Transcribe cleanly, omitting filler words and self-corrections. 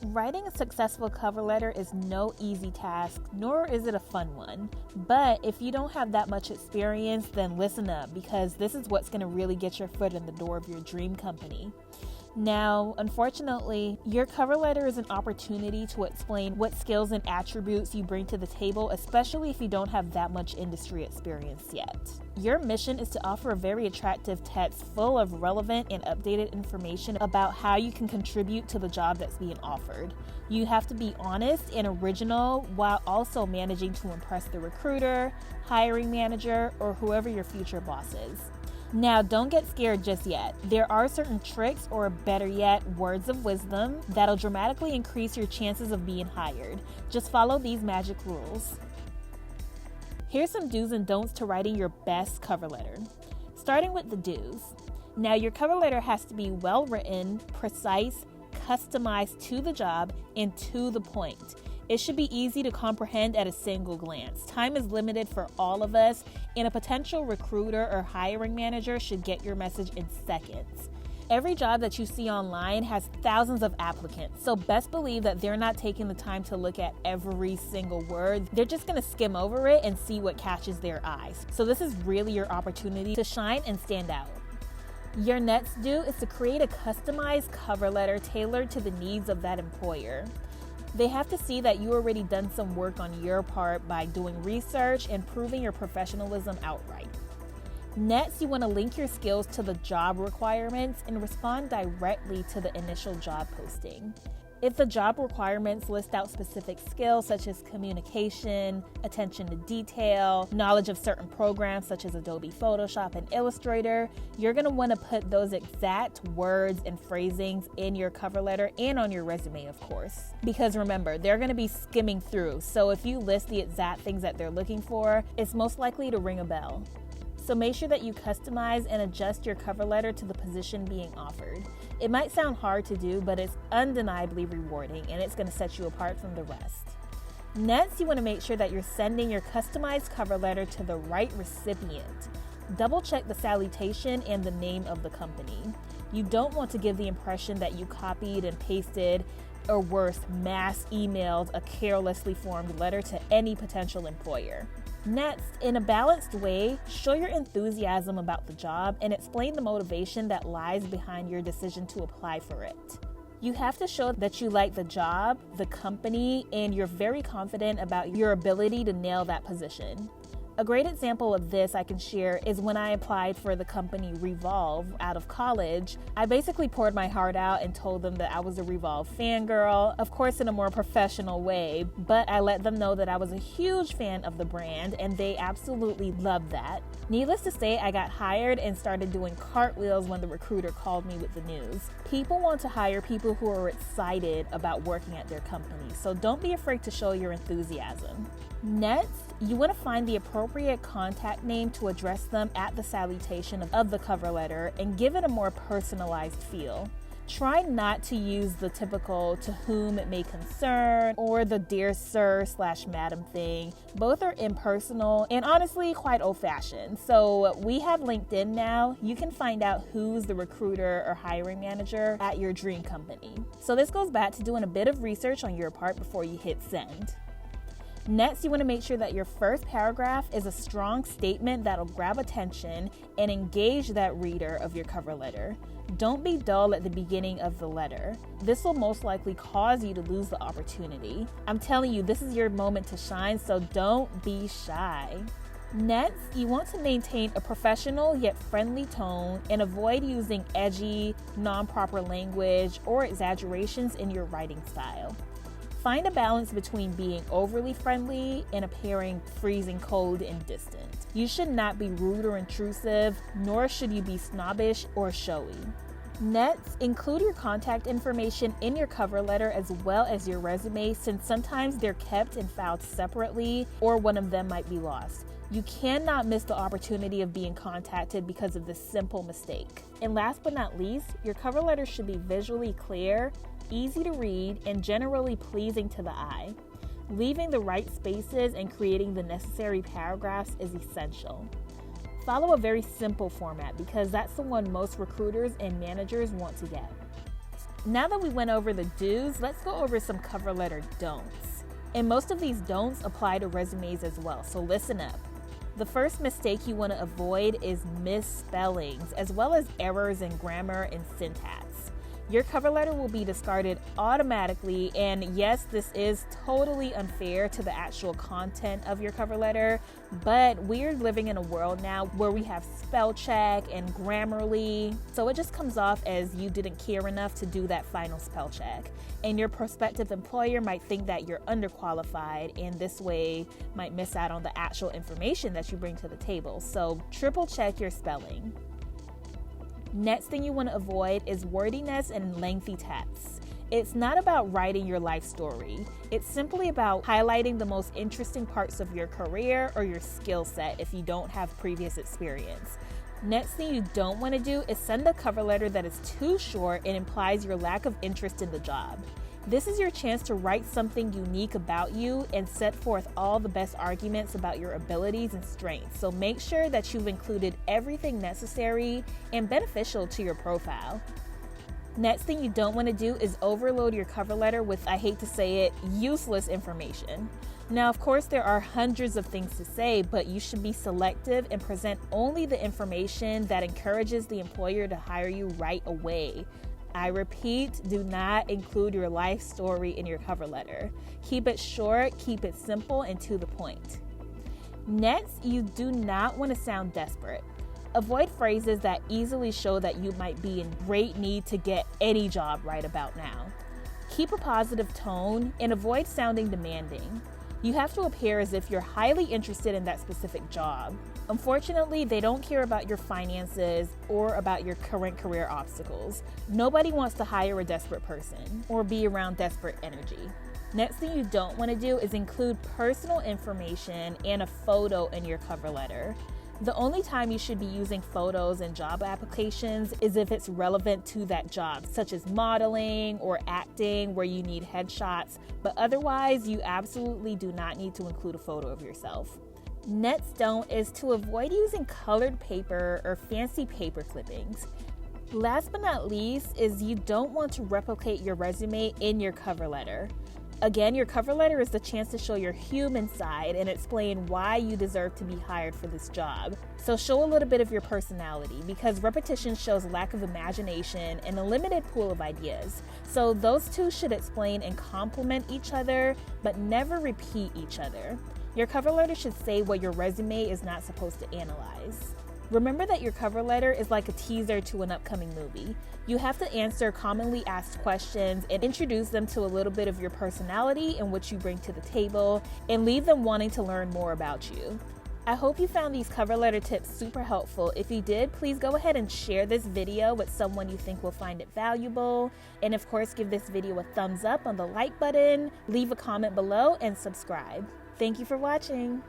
Writing a successful cover letter is no easy task, nor is it a fun one. But if you don't have that much experience, then listen up, because this is what's going to really get your foot in the door of your dream company. Now, unfortunately, your cover letter is an opportunity to explain what skills and attributes you bring to the table, especially if you don't have that much industry experience yet. Your mission is to offer a very attractive text full of relevant and updated information about how you can contribute to the job that's being offered. You have to be honest and original while also managing to impress the recruiter, hiring manager, or whoever your future boss is. Now, don't get scared just yet. There are certain tricks, or better yet, words of wisdom that'll dramatically increase your chances of being hired. Just follow these magic rules. Here's some do's and don'ts to writing your best cover letter. Starting with the do's. Now, your cover letter has to be well written, precise, customized to the job, and to the point. It should be easy to comprehend at a single glance. Time is limited for all of us, and a potential recruiter or hiring manager should get your message in seconds. Every job that you see online has thousands of applicants, so best believe that they're not taking the time to look at every single word. They're just going to skim over it and see what catches their eyes. So this is really your opportunity to shine and stand out. Your next do is to create a customized cover letter tailored to the needs of that employer. They have to see that you already done some work on your part by doing research and proving your professionalism outright. Next, you want to link your skills to the job requirements and respond directly to the initial job posting. If the job requirements list out specific skills such as communication, attention to detail, knowledge of certain programs such as Adobe Photoshop and Illustrator, you're going to want to put those exact words and phrasings in your cover letter and on your resume, of course. Because remember, they're going to be skimming through, so if you list the exact things that they're looking for, it's most likely to ring a bell. So make sure that you customize and adjust your cover letter to the position being offered. It might sound hard to do, but it's undeniably rewarding, and it's going to set you apart from the rest. Next, you want to make sure that you're sending your customized cover letter to the right recipient. Double check the salutation and the name of the company. You don't want to give the impression that you copied and pasted, or worse, mass emailed a carelessly formed letter to any potential employer. Next, in a balanced way, show your enthusiasm about the job and explain the motivation that lies behind your decision to apply for it. You have to show that you like the job, the company, and you're very confident about your ability to nail that position. A great example of this I can share is when I applied for the company Revolve out of college. I basically poured my heart out and told them that I was a Revolve fangirl, of course in a more professional way, but I let them know that I was a huge fan of the brand, and they absolutely loved that. Needless to say, I got hired and started doing cartwheels when the recruiter called me with the news. People want to hire people who are excited about working at their company, so don't be afraid to show your enthusiasm. Next, you want to find the appropriate contact name to address them at the salutation of the cover letter and give it a more personalized feel. Try not to use the typical "to whom it may concern" or the "dear sir" / madam thing. Both are impersonal and honestly quite old-fashioned. So we have LinkedIn now. You can find out who's the recruiter or hiring manager at your dream company. So this goes back to doing a bit of research on your part before you hit send. Next, you want to make sure that your first paragraph is a strong statement that'll grab attention and engage that reader of your cover letter. Don't be dull at the beginning of the letter. This will most likely cause you to lose the opportunity. I'm telling you, this is your moment to shine, so don't be shy. Next, you want to maintain a professional yet friendly tone and avoid using edgy, non-proper language or exaggerations in your writing style. Find a balance between being overly friendly and appearing freezing cold and distant. You should not be rude or intrusive, nor should you be snobbish or showy. Next, include your contact information in your cover letter as well as your resume, since sometimes they're kept and filed separately or one of them might be lost. You cannot miss the opportunity of being contacted because of this simple mistake. And last but not least, your cover letter should be visually clear, easy to read, and generally pleasing to the eye. Leaving the right spaces and creating the necessary paragraphs is essential. Follow a very simple format because that's the one most recruiters and managers want to get. Now that we went over the do's, let's go over some cover letter don'ts. And most of these don'ts apply to resumes as well, so listen up. The first mistake you want to avoid is misspellings, as well as errors in grammar and syntax. Your cover letter will be discarded automatically, and yes, this is totally unfair to the actual content of your cover letter, but we're living in a world now where we have spell check and Grammarly, so it just comes off as you didn't care enough to do that final spell check, and your prospective employer might think that you're underqualified, and this way might miss out on the actual information that you bring to the table. So triple check your spelling. Next thing you want to avoid is wordiness and lengthy texts. It's not about writing your life story. It's simply about highlighting the most interesting parts of your career or your skill set if you don't have previous experience. Next thing you don't want to do is send a cover letter that is too short and implies your lack of interest in the job. This is your chance to write something unique about you and set forth all the best arguments about your abilities and strengths. So make sure that you've included everything necessary and beneficial to your profile. Next thing you don't want to do is overload your cover letter with, I hate to say it, useless information. Now, of course, there are hundreds of things to say, but you should be selective and present only the information that encourages the employer to hire you right away. I repeat, do not include your life story in your cover letter. Keep it short, keep it simple, and to the point. Next, you do not want to sound desperate. Avoid phrases that easily show that you might be in great need to get any job right about now. Keep a positive tone and avoid sounding demanding. You have to appear as if you're highly interested in that specific job. Unfortunately, they don't care about your finances or about your current career obstacles. Nobody wants to hire a desperate person or be around desperate energy. Next thing you don't want to do is include personal information and a photo in your cover letter. The only time you should be using photos in job applications is if it's relevant to that job, such as modeling or acting where you need headshots, but otherwise you absolutely do not need to include a photo of yourself. Next don't is to avoid using colored paper or fancy paper clippings. Last but not least is you don't want to replicate your resume in your cover letter. Again, your cover letter is the chance to show your human side and explain why you deserve to be hired for this job. So show a little bit of your personality, because repetition shows lack of imagination and a limited pool of ideas. So those two should explain and complement each other, but never repeat each other. Your cover letter should say what your resume is not supposed to analyze. Remember that your cover letter is like a teaser to an upcoming movie. You have to answer commonly asked questions and introduce them to a little bit of your personality and what you bring to the table, and leave them wanting to learn more about you. I hope you found these cover letter tips super helpful. If you did, please go ahead and share this video with someone you think will find it valuable. And of course, give this video a thumbs up on the like button, leave a comment below, and subscribe. Thank you for watching.